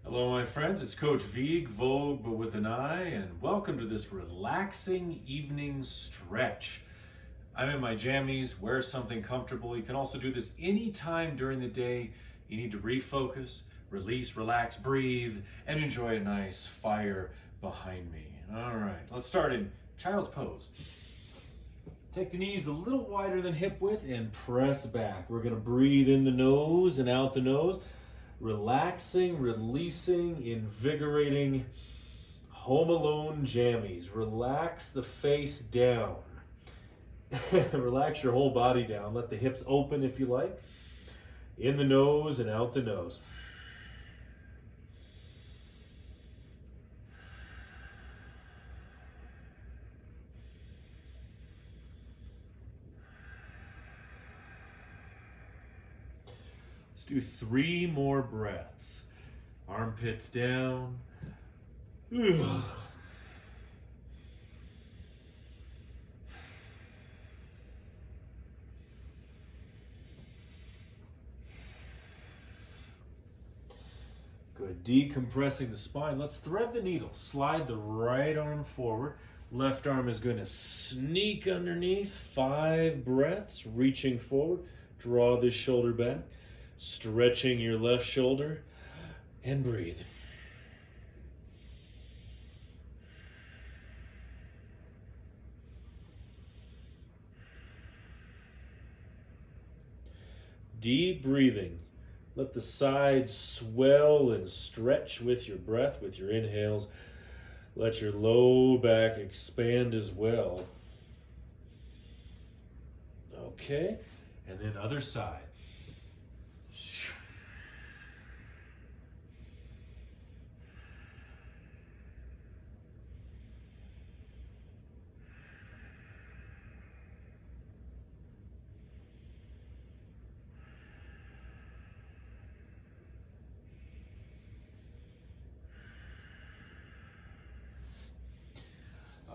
Hello, my friends. It's Coach Vigue, Vogue, but with an I, and welcome to this relaxing evening stretch. I'm in my jammies. Wear something comfortable. You can also do this anytime during the day. You need to refocus, release, relax, breathe, and enjoy a nice fire behind me. All right, let's start in child's pose. Take the knees a little wider than hip width and press back. We're going to breathe in the nose and out the nose. Relaxing, releasing, invigorating, home alone jammies. Relax the face down. Relax your whole body down. Let the hips open if you like. In the nose and out the nose. Let's do 3 more breaths. Armpits down. Ugh. Good. Decompressing the spine. Let's thread the needle. Slide the right arm forward. Left arm is going to sneak underneath. 5 breaths. Reaching forward. Draw this shoulder back. Stretching your left shoulder. And breathe. Deep breathing. Let the sides swell and stretch with your breath, with your inhales. Let your low back expand as well. Okay, and then other side.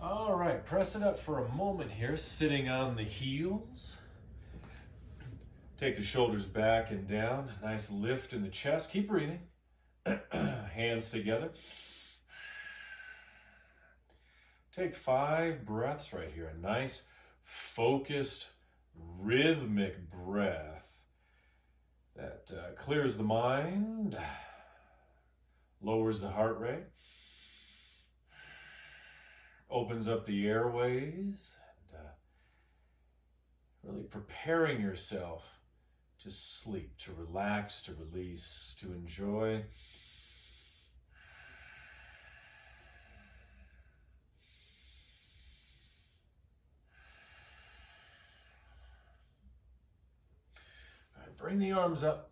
All right, press it up for a moment here, sitting on the heels. Take the shoulders back and down. Nice lift in the chest. Keep breathing. Hands together. Take 5 breaths right here. A nice, focused, rhythmic breath that clears the mind, lowers the heart rate, opens up the airways, and really preparing yourself to sleep, to relax, to release, to enjoy. All right, bring the arms up.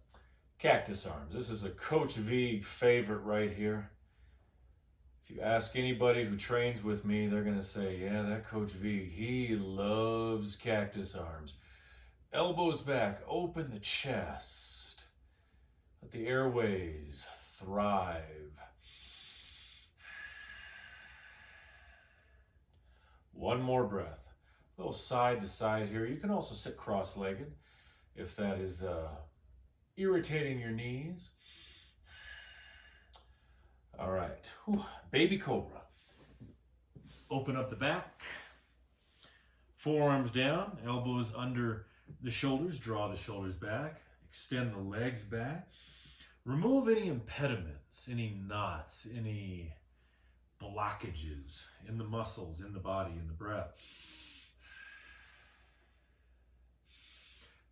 Cactus Arms. This is a Coach Vigue favorite right here. If you ask anybody who trains with me, they're going to say, yeah, that Coach Vigue, he loves Cactus Arms. Elbows back, open the chest. Let the airways thrive. One more breath. A little side to side here. You can also sit cross-legged if that is irritating your knees. All right, baby cobra. Open up the back, forearms down, elbows under the shoulders, draw the shoulders back, extend the legs back. Remove any impediments, any knots, any blockages in the muscles, in the body, in the breath.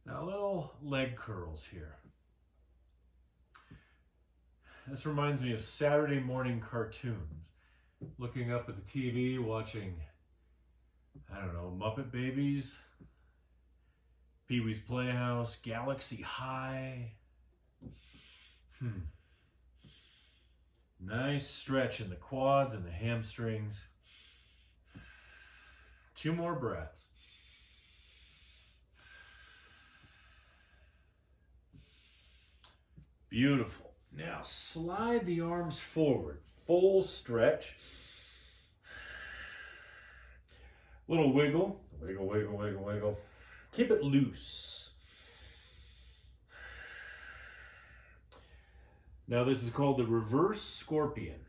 Now little leg curls here. This reminds me of Saturday morning cartoons. Looking up at the TV, watching, I don't know, Muppet Babies, Pee-wee's Playhouse, Galaxy High. Nice stretch in the quads and the hamstrings. 2 more breaths. Beautiful. Now slide the arms forward, full stretch. Little wiggle, wiggle, wiggle, wiggle, wiggle. Keep it loose. Now this is called the reverse scorpion.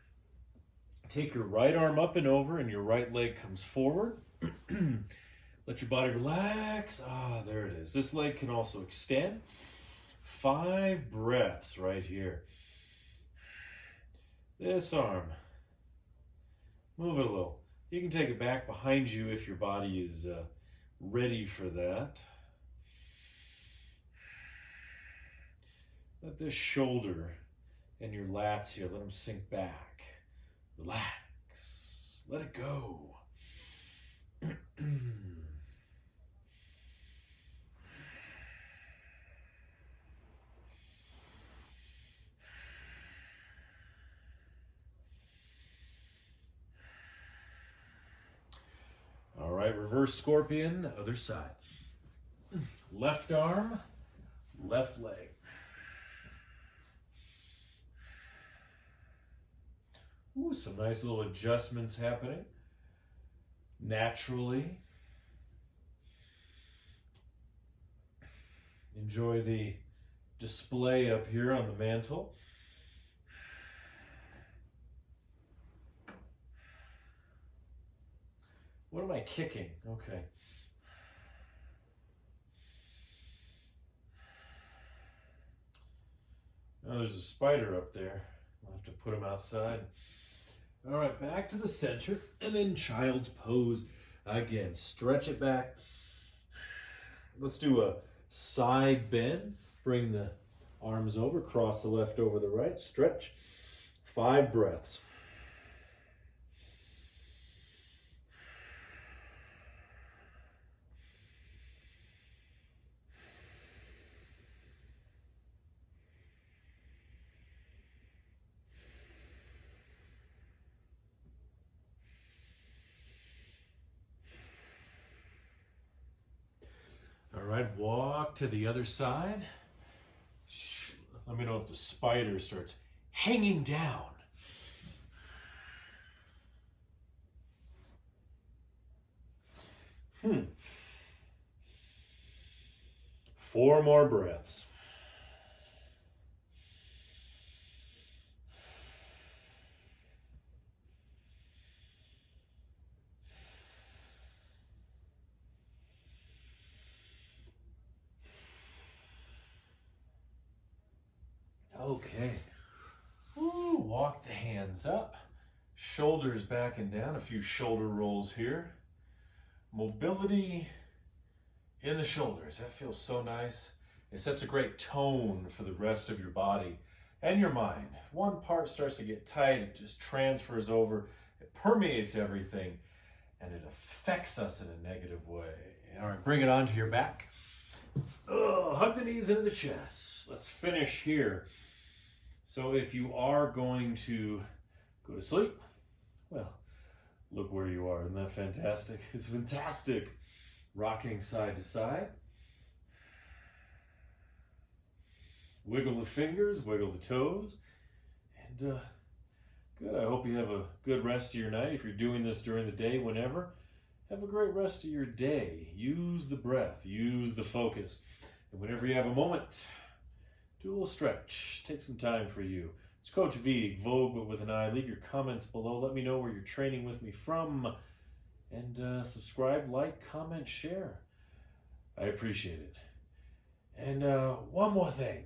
Take your right arm up and over and your right leg comes forward. Let your body relax. Ah, there it is. This leg can also extend. 5 breaths right here. This arm. Move it a little. You can take it back behind you if your body is ready for that. Let this shoulder and your lats here, let them sink back. Relax. Let it go. All right, reverse scorpion, other side. Left arm, left leg. Ooh, some nice little adjustments happening naturally. Enjoy the display up here on the mantle. What am I kicking? Okay. Oh, there's a spider up there. I'll have to put him outside. All right, back to the center, and then child's pose again. Stretch it back. Let's do a side bend. Bring the arms over, cross the left over the right. Stretch. 5 breaths. All right, walk to the other side. Let me know if the spider starts hanging down. Four more breaths. Okay. Ooh, walk the hands up, shoulders back and down, a few shoulder rolls here. Mobility in the shoulders, that feels so nice. It sets a great tone for the rest of your body and your mind. If one part starts to get tight, it just transfers over, it permeates everything, and it affects us in a negative way. All right, bring it onto your back. Hug the knees into the chest. Let's finish here. So if you are going to go to sleep, well, look where you are. Isn't that fantastic? It's fantastic. Rocking side to side. Wiggle the fingers, wiggle the toes. And good. I hope you have a good rest of your night. If you're doing this during the day, whenever, have a great rest of your day. Use the breath, use the focus. And whenever you have a moment, do a little stretch. Take some time for you. It's Coach Vigue, Vogue, but with an I. Leave your comments below. Let me know where you're training with me from. And subscribe, like, comment, share. I appreciate it. And one more thing.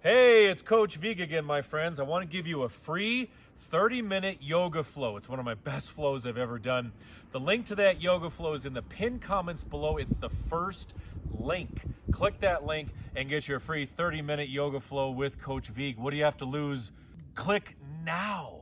Hey, it's Coach Vigue again, my friends. I want to give you a free 30-minute yoga flow. It's one of my best flows I've ever done. The link to that yoga flow is in the pinned comments below. It's the first link. Click that link and get your free 30-minute yoga flow with Coach Vigue. What do you have to lose? Click now.